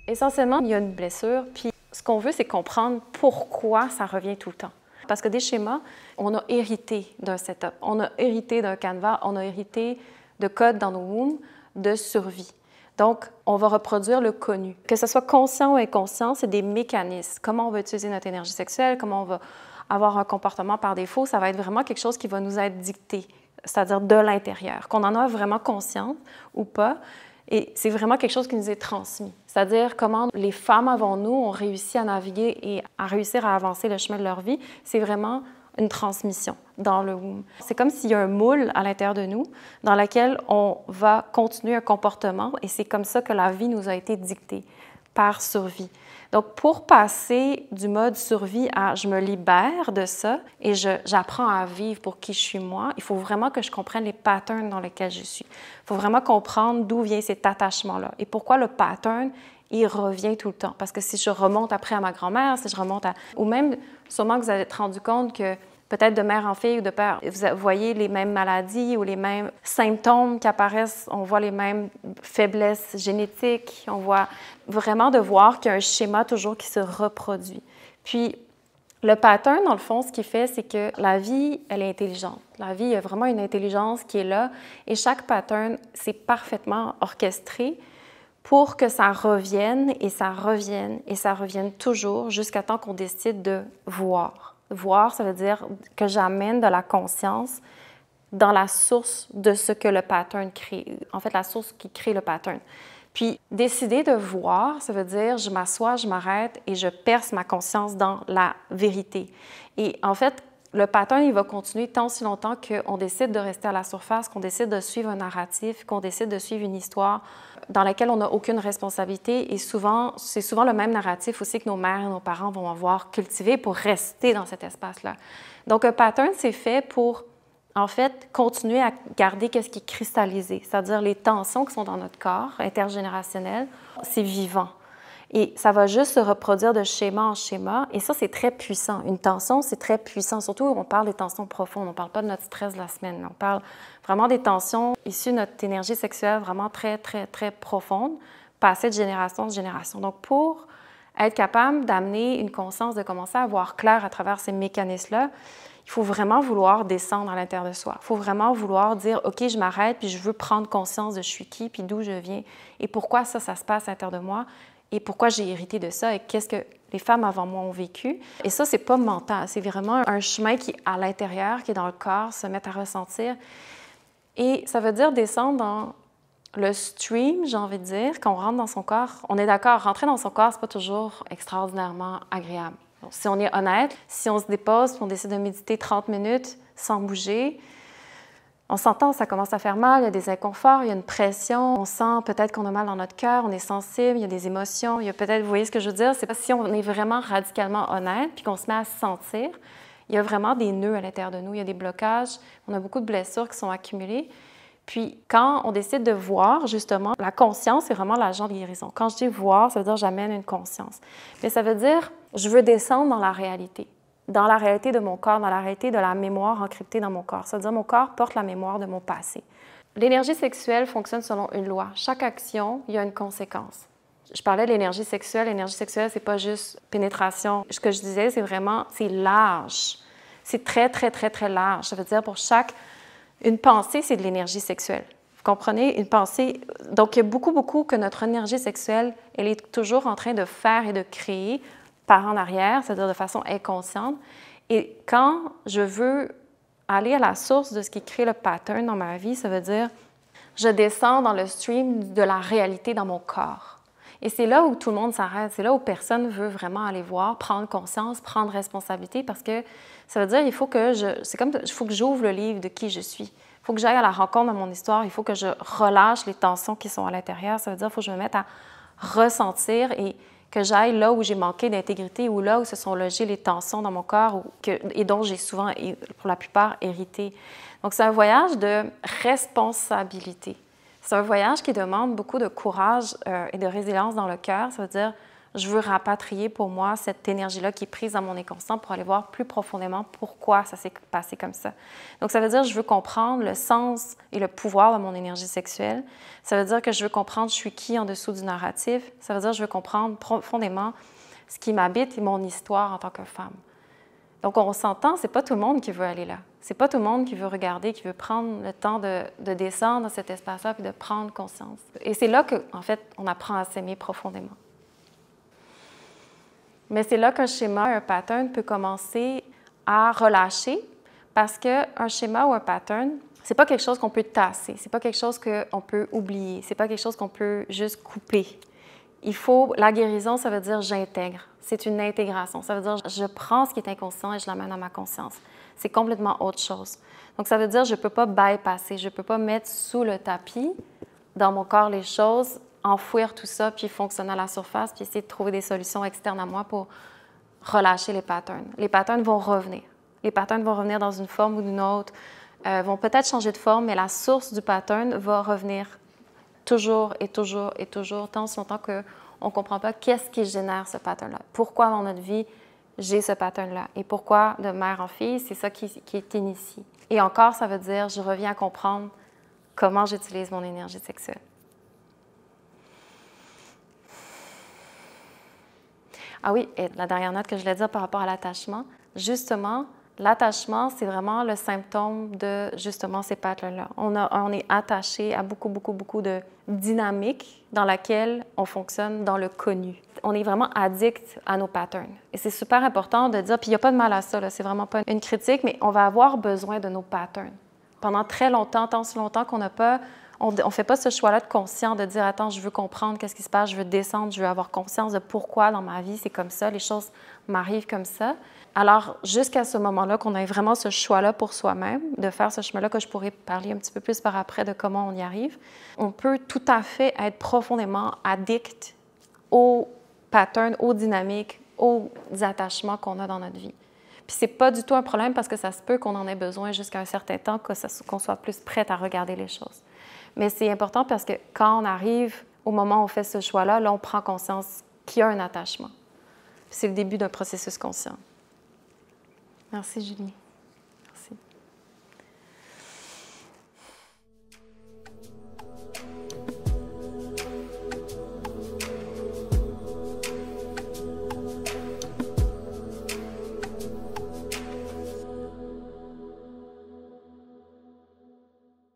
Essentiellement, il y a une blessure, puis ce qu'on veut, c'est comprendre pourquoi ça revient tout le temps. Parce que des schémas, on a hérité d'un setup, on a hérité d'un canevas, on a hérité de codes dans nos wombs de survie. Donc, on va reproduire le connu. Que ce soit conscient ou inconscient, c'est des mécanismes. Comment on va utiliser notre énergie sexuelle, comment on va avoir un comportement par défaut, ça va être vraiment quelque chose qui va nous être dicté, c'est-à-dire de l'intérieur, qu'on en a vraiment conscience ou pas. Et c'est vraiment quelque chose qui nous est transmis. C'est-à-dire comment les femmes avant nous ont réussi à naviguer et à réussir à avancer le chemin de leur vie. C'est vraiment une transmission dans le womb. C'est comme s'il y a un moule à l'intérieur de nous dans lequel on va continuer un comportement et c'est comme ça que la vie nous a été dictée par survie. Donc, pour passer du mode survie à « je me libère de ça et j'apprends à vivre pour qui je suis moi », il faut vraiment que je comprenne les patterns dans lesquels je suis. Il faut vraiment comprendre d'où vient cet attachement-là et pourquoi le pattern, il revient tout le temps. Parce que si je remonte après à ma grand-mère, si je remonte à... Ou même, sûrement que vous avez rendu compte que peut-être de mère en fille ou de père, vous voyez les mêmes maladies ou les mêmes symptômes qui apparaissent, on voit les mêmes faiblesses génétiques, on voit vraiment de voir qu'il y a un schéma toujours qui se reproduit. Puis, le pattern, dans le fond, ce qu'il fait, c'est que la vie, elle est intelligente. La vie, il y a vraiment une intelligence qui est là et chaque pattern, c'est parfaitement orchestré pour que ça revienne et ça revienne et ça revienne toujours jusqu'à temps qu'on décide de voir. Voir, ça veut dire que j'amène de la conscience dans la source de ce que le pattern crée, en fait, la source qui crée le pattern. Puis, décider de voir, ça veut dire je m'assois, je m'arrête et je perce ma conscience dans la vérité. Et en fait, le pattern, il va continuer tant si longtemps qu'on décide de rester à la surface, qu'on décide de suivre un narratif, qu'on décide de suivre une histoire dans laquelle on n'a aucune responsabilité. Et souvent, c'est souvent le même narratif aussi que nos mères et nos parents vont avoir cultivé pour rester dans cet espace-là. Donc, un pattern, c'est fait pour, en fait, continuer à garder ce qui est cristallisé, c'est-à-dire les tensions qui sont dans notre corps intergénérationnel, c'est vivant. Et ça va juste se reproduire de schéma en schéma. Et ça, c'est très puissant. Une tension, c'est très puissant. Surtout, on parle des tensions profondes. On ne parle pas de notre stress de la semaine. On parle vraiment des tensions issues de notre énergie sexuelle vraiment très, très, très profonde, passées de génération en génération. Donc, pour être capable d'amener une conscience, de commencer à voir clair à travers ces mécanismes-là, il faut vraiment vouloir descendre à l'intérieur de soi. Il faut vraiment vouloir dire « OK, je m'arrête, puis je veux prendre conscience de je suis qui, puis d'où je viens, et pourquoi ça se passe à l'intérieur de moi. » et pourquoi j'ai hérité de ça et qu'est-ce que les femmes avant moi ont vécu. Et ça, c'est pas mental, c'est vraiment un chemin qui est à l'intérieur, qui est dans le corps, se mettre à ressentir. Et ça veut dire descendre dans le stream, j'ai envie de dire, quand on rentre dans son corps. On est d'accord, rentrer dans son corps, c'est pas toujours extraordinairement agréable. Donc, si on est honnête, si on se dépose, puis on décide de méditer 30 minutes sans bouger, on s'entend, ça commence à faire mal, il y a des inconforts, il y a une pression, on sent peut-être qu'on a mal dans notre cœur, on est sensible, il y a des émotions, il y a peut-être, vous voyez ce que je veux dire, c'est pas si on est vraiment radicalement honnête puis qu'on se met à se sentir, il y a vraiment des nœuds à l'intérieur de nous, il y a des blocages, on a beaucoup de blessures qui sont accumulées. Puis quand on décide de voir, justement, la conscience, c'est vraiment l'agent de guérison. Quand je dis voir, ça veut dire j'amène une conscience. Mais ça veut dire je veux descendre dans la réalité de mon corps, dans la réalité de la mémoire encryptée dans mon corps. C'est-à-dire mon corps porte la mémoire de mon passé. L'énergie sexuelle fonctionne selon une loi. Chaque action, il y a une conséquence. Je parlais de l'énergie sexuelle. L'énergie sexuelle, c'est pas juste pénétration. Ce que je disais, c'est vraiment, c'est large. C'est très, très, très, très large. Ça veut dire pour une pensée, c'est de l'énergie sexuelle. Vous comprenez? Une pensée... Donc, il y a beaucoup que notre énergie sexuelle, elle est toujours en train de faire et de créer par en arrière, c'est-à-dire de façon inconsciente. Et quand je veux aller à la source de ce qui crée le pattern dans ma vie, ça veut dire je descends dans le stream de la réalité dans mon corps. Et c'est là où tout le monde s'arrête, c'est là où personne ne veut vraiment aller voir, prendre conscience, prendre responsabilité, parce que ça veut dire il faut que j'ouvre le livre de qui je suis. Il faut que j'aille à la rencontre de mon histoire, il faut que je relâche les tensions qui sont à l'intérieur. Ça veut dire qu'il faut que je me mette à ressentir et que j'aille là où j'ai manqué d'intégrité ou là où se sont logées les tensions dans mon corps et dont j'ai souvent, pour la plupart, hérité. Donc, c'est un voyage de responsabilité. C'est un voyage qui demande beaucoup de courage et de résilience dans le cœur. Ça veut dire, Je veux rapatrier pour moi cette énergie-là qui est prise dans mon inconscient pour aller voir plus profondément pourquoi ça s'est passé comme ça. Donc, ça veut dire que je veux comprendre le sens et le pouvoir de mon énergie sexuelle. Ça veut dire que je veux comprendre je suis qui en dessous du narratif. Ça veut dire que je veux comprendre profondément ce qui m'habite et mon histoire en tant que femme. Donc, on s'entend, c'est pas tout le monde qui veut aller là. C'est pas tout le monde qui veut regarder, qui veut prendre le temps de descendre dans cet espace-là et de prendre conscience. Et c'est là qu'en fait, on apprend à s'aimer profondément. Mais c'est là qu'un schéma, un pattern peut commencer à relâcher parce qu'un schéma ou un pattern, c'est pas quelque chose qu'on peut tasser, c'est pas quelque chose qu'on peut oublier, c'est pas quelque chose qu'on peut juste couper. La guérison, ça veut dire j'intègre. C'est une intégration. Ça veut dire je prends ce qui est inconscient et je l'amène à ma conscience. C'est complètement autre chose. Donc, ça veut dire je ne peux pas bypasser, je ne peux pas mettre sous le tapis dans mon corps les choses, enfouir tout ça, puis fonctionner à la surface, puis essayer de trouver des solutions externes à moi pour relâcher les patterns. Les patterns vont revenir. Les patterns vont revenir dans une forme ou d'une autre, vont peut-être changer de forme, mais la source du pattern va revenir toujours et toujours et toujours, tant si longtemps qu'on ne comprend pas qu'est-ce qui génère ce pattern-là. Pourquoi dans notre vie, j'ai ce pattern-là? Et pourquoi, de mère en fille, c'est ça qui est initié. Et encore, ça veut dire, je reviens à comprendre comment j'utilise mon énergie sexuelle. Ah oui, et la dernière note que je voulais dire par rapport à l'attachement, justement, l'attachement, c'est vraiment le symptôme de, justement, ces patterns-là. On est attaché à beaucoup de dynamiques dans laquelle on fonctionne dans le connu. On est vraiment addict à nos patterns. Et c'est super important de dire, puis il n'y a pas de mal à ça, c'est vraiment pas une critique, mais on va avoir besoin de nos patterns. Pendant très longtemps, tant si longtemps qu'on n'a pas... On ne fait pas ce choix-là de conscient de dire « Attends, je veux comprendre qu'est-ce qui se passe, je veux descendre, je veux avoir conscience de pourquoi dans ma vie c'est comme ça, les choses m'arrivent comme ça. » Alors, jusqu'à ce moment-là, qu'on ait vraiment ce choix-là pour soi-même, de faire ce chemin-là, que je pourrais parler un petit peu plus par après de comment on y arrive, on peut tout à fait être profondément addict aux patterns, aux dynamiques, aux attachements qu'on a dans notre vie. Puis c'est pas du tout un problème parce que ça se peut qu'on en ait besoin jusqu'à un certain temps, qu'on soit plus prête à regarder les choses. Mais c'est important parce que quand on arrive au moment où on fait ce choix-là, là, on prend conscience qu'il y a un attachement. C'est le début d'un processus conscient. Merci, Julie.